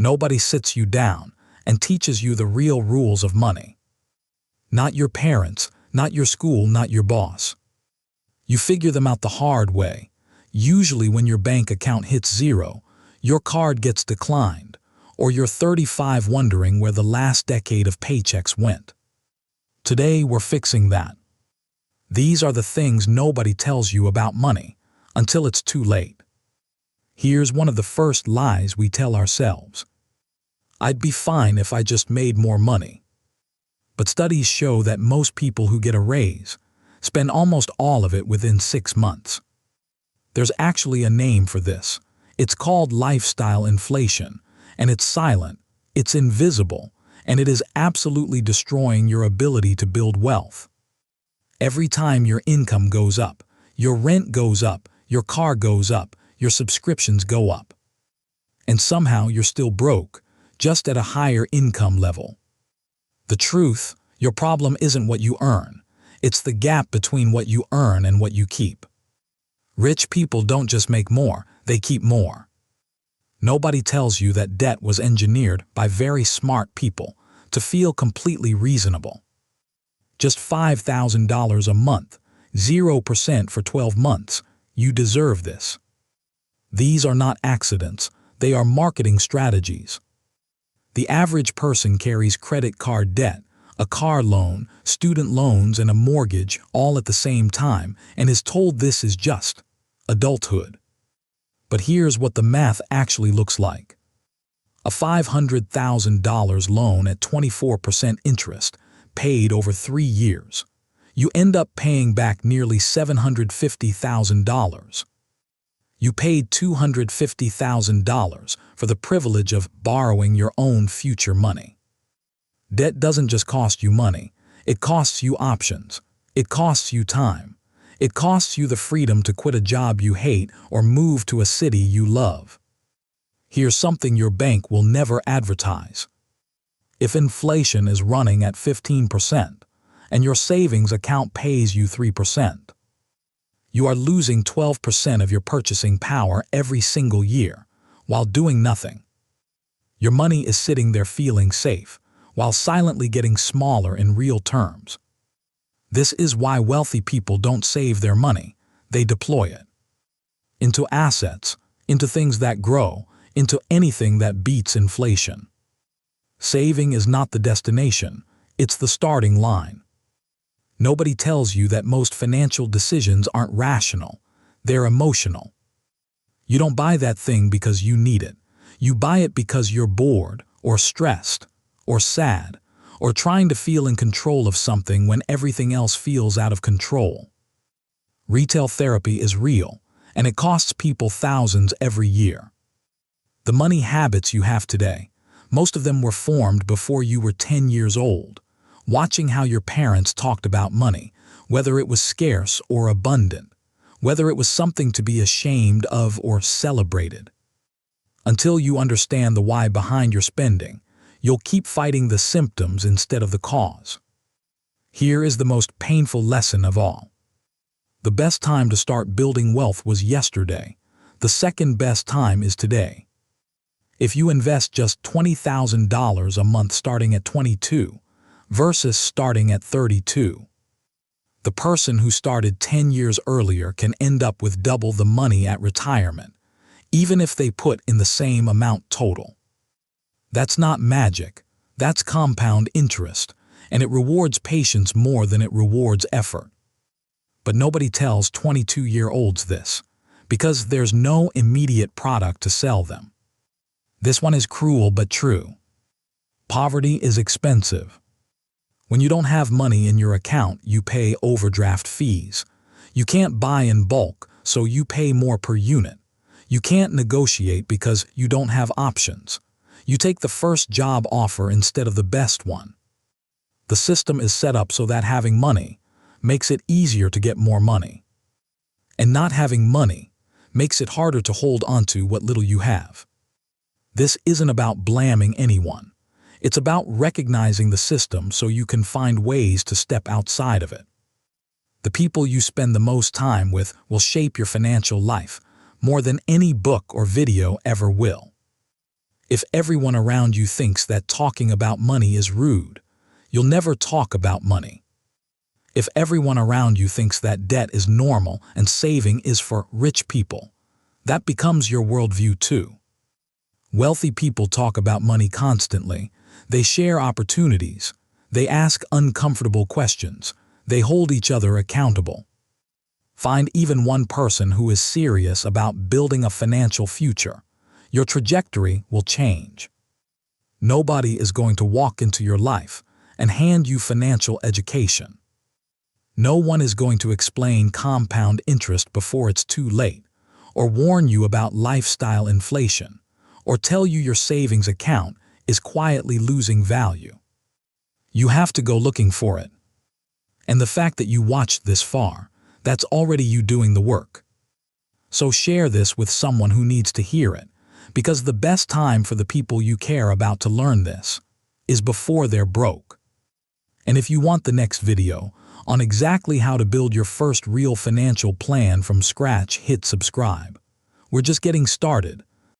Nobody sits you down and teaches you the real rules of money. Not your parents, not your school, not your boss. You figure them out the hard way. Usually when your bank account hits zero, your card gets declined, or you're 35 wondering where the last decade of paychecks went. Today we're fixing that. These are the things nobody tells you about money until it's too late. Here's one of the first lies we tell ourselves. I'd be fine if I just made more money. But studies show that most people who get a raise spend almost all of it within 6 months. There's actually a name for this. It's called lifestyle inflation, and it's silent, it's invisible, and it is absolutely destroying your ability to build wealth. Every time your income goes up, your rent goes up, your car goes up, your subscriptions go up. And somehow you're still broke, just at a higher income level. The truth, your problem isn't what you earn. It's the gap between what you earn and what you keep. Rich people don't just make more, they keep more. Nobody tells you that debt was engineered by very smart people to feel completely reasonable. Just $5,000 a month, 0% for 12 months. You deserve this. These are not accidents, they are marketing strategies. The average person carries credit card debt, a car loan, student loans, and a mortgage all at the same time and is told this is just adulthood. But here's what the math actually looks like. A $500,000 loan at 24% interest, paid over 3 years. You end up paying back nearly $750,000. You paid $250,000 for the privilege of borrowing your own future money. Debt doesn't just cost you money, it costs you options. It costs you time. It costs you the freedom to quit a job you hate or move to a city you love. Here's something your bank will never advertise. If inflation is running at 15% and your savings account pays you 3%, you are losing 12% of your purchasing power every single year while doing nothing. Your money is sitting there feeling safe while silently getting smaller in real terms. This is why wealthy people don't save their money, they deploy it. Into assets, into things that grow, into anything that beats inflation. Saving is not the destination, it's the starting line. Nobody tells you that most financial decisions aren't rational, they're emotional. You don't buy that thing because you need it. You buy it because you're bored, or stressed, or sad, or trying to feel in control of something when everything else feels out of control. Retail therapy is real, and it costs people thousands every year. The money habits you have today, most of them were formed before you were 10 years old, watching how your parents talked about money, whether it was scarce or abundant, whether it was something to be ashamed of or celebrated. Until you understand the why behind your spending, you'll keep fighting the symptoms instead of the cause. Here is the most painful lesson of all. The best time to start building wealth was yesterday. The second best time is today. If you invest just $20,000 a month starting at 22 versus starting at 32, the person who started 10 years earlier can end up with double the money at retirement, even if they put in the same amount total. That's not magic, that's compound interest, and it rewards patience more than it rewards effort. But nobody tells 22-year-olds this, because there's no immediate product to sell them. This one is cruel but true. Poverty is expensive. When you don't have money in your account, you pay overdraft fees. You can't buy in bulk, so you pay more per unit. You can't negotiate because you don't have options. You take the first job offer instead of the best one. The system is set up so that having money makes it easier to get more money. And not having money makes it harder to hold onto what little you have. This isn't about blaming anyone. It's about recognizing the system so you can find ways to step outside of it. The people you spend the most time with will shape your financial life more than any book or video ever will. If everyone around you thinks that talking about money is rude, you'll never talk about money. If everyone around you thinks that debt is normal and saving is for rich people, that becomes your worldview too. Wealthy people talk about money constantly. They share opportunities. They ask uncomfortable questions. They hold each other accountable. Find even one person who is serious about building a financial future. Your trajectory will change. Nobody is going to walk into your life and hand you financial education. No one is going to explain compound interest before it's too late, or warn you about lifestyle inflation, or tell you your savings account is quietly losing value. You have to go looking for it. And the fact that you watched this far, that's already you doing the work. So share this with someone who needs to hear it, because the best time for the people you care about to learn this is before they're broke. And if you want the next video on exactly how to build your first real financial plan from scratch, hit subscribe. We're just getting started,